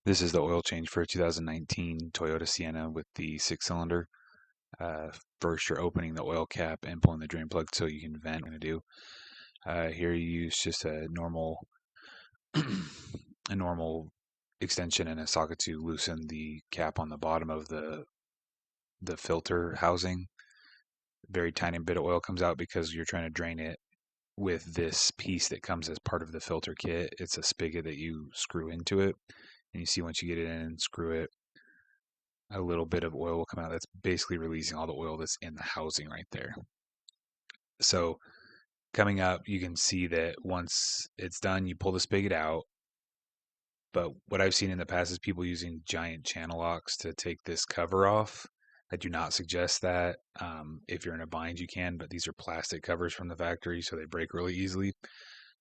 This is the oil change for a 2019 Toyota Sienna with the 6-cylinder. First, you're opening the oil cap and pulling the drain plug so you can vent. What I'm going to do here, you use just a normal, a normal extension and a socket to loosen the cap on the bottom of the filter housing. Very tiny bit of oil comes out because you're trying to drain it with this piece that comes as part of the filter kit. It's a spigot that you screw into it, and you see once you get it in and screw it, a little bit of oil will come out. That's basically releasing all the oil that's in the housing right there. So coming up, you can see that once it's done, you pull the spigot out. But what I've seen in the past is people using giant channel locks to take this cover off. I do not suggest that. If you're in a bind, you can, but these are plastic covers from the factory, so they break really easily.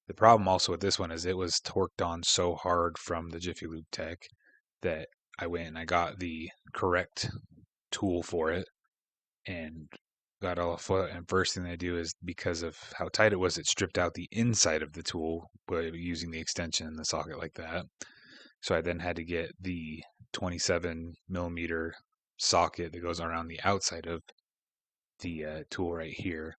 The problem also with this one is it was torqued on so hard from the Jiffy Lube tech that I went and I got the correct tool for it and got all afoot. And first thing they do is, because of how tight it was, it stripped out the inside of the tool by using the extension in the socket like that. So I then had to get the 27 millimeter socket that goes around the outside of the tool right here.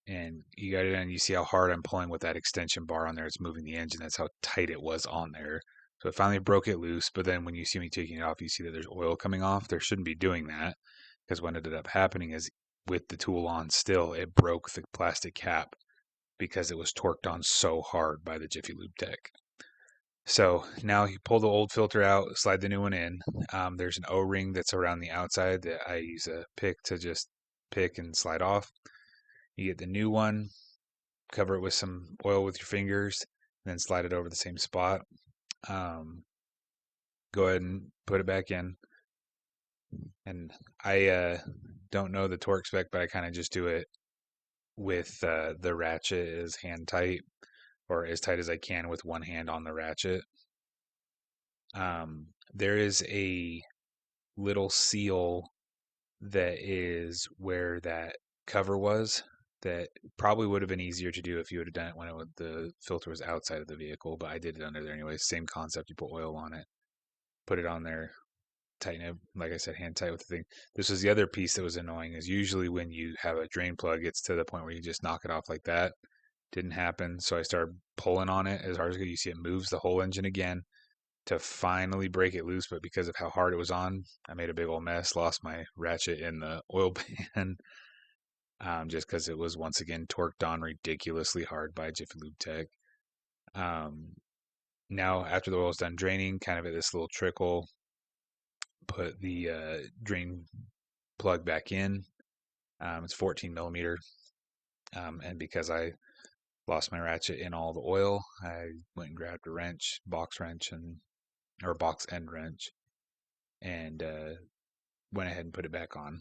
And you got it in, you see how hard I'm pulling with that extension bar on there. It's moving the engine. That's how tight it was on there. So it finally broke it loose. But then when you see me taking it off, you see that there's oil coming off. There shouldn't be doing that, because what ended up happening is, with the tool on still, it broke the plastic cap because it was torqued on so hard by the Jiffy Lube tech. So now you pull the old filter out, slide the new one in. There's an O-ring that's around the outside that I use a pick to just pick and slide off. You get the new one, cover it with some oil with your fingers, and then slide it over the same spot. Go ahead and put it back in. And I don't know the torque spec, but I kind of just do it with the ratchet as hand tight, or as tight as I can with one hand on the ratchet. There is a little seal that is where that cover was, that probably would have been easier to do if you would have done it when the filter was outside of the vehicle, but I did it under there anyway. Same concept. You put oil on it, put it on there, tighten it, like I said, hand tight with the thing. This was the other piece that was annoying, is usually when you have a drain plug, it's to the point where you just knock it off like that. Didn't happen, so I started pulling on it as hard as I could. You see it moves the whole engine again to finally break it loose, but because of how hard it was on, I made a big old mess, lost my ratchet in the oil pan, just because it was once again torqued on ridiculously hard by Jiffy Lube Tech. Um, Now, after the oil's done draining, kind of at this little trickle, put the drain plug back in. It's 14 millimeter, and because I lost my ratchet in all the oil, I went and grabbed a wrench, box wrench, or box end wrench, and went ahead and put it back on.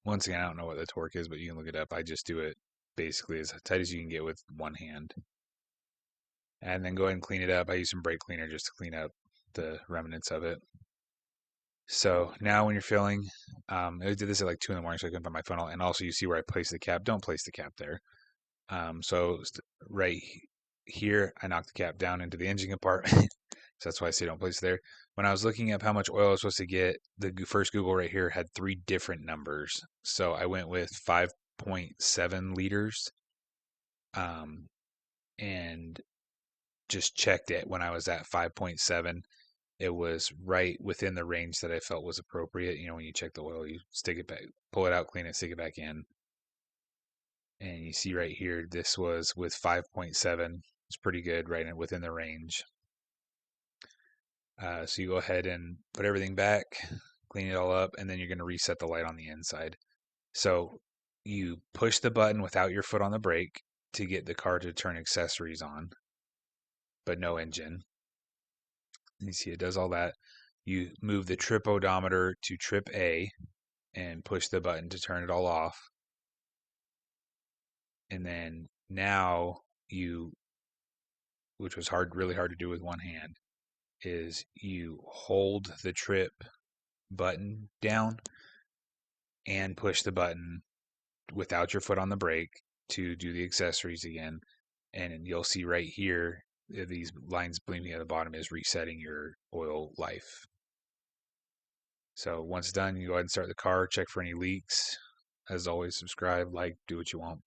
Once again, I don't know what the torque is, but you can look it up. I just do it basically as tight as you can get with one hand. And then go ahead and clean it up. I use some brake cleaner just to clean up the remnants of it. So now when you're filling, I did this at like 2 in the morning so I couldn't find my funnel. And also you see where I place the cap. Don't place the cap there. So right here, I knocked the cap down into the engine compartment. So that's why I say don't place it there. When I was looking up how much oil I was supposed to get, the first Google right here had 3 different numbers. So I went with 5.7 liters, um, and just checked it. When I was at 5.7, it was right within the range that I felt was appropriate. You know, when you check the oil, you stick it back, pull it out, clean it, stick it back in. And you see right here, this was with 5.7. It's pretty good, right within the range. So you go ahead and put everything back, clean it all up, and then you're going to reset the light on the inside. So you push the button without your foot on the brake to get the car to turn accessories on, but no engine. You see it does all that. You move the trip odometer to trip A and push the button to turn it all off. And then now you, which was really hard to do with one hand, is you hold the trip button down and push the button without your foot on the brake to do the accessories again. And you'll see right here, these lines blinking at the bottom is resetting your oil life. So once done, you go ahead and start the car, check for any leaks. As always, subscribe, like, do what you want.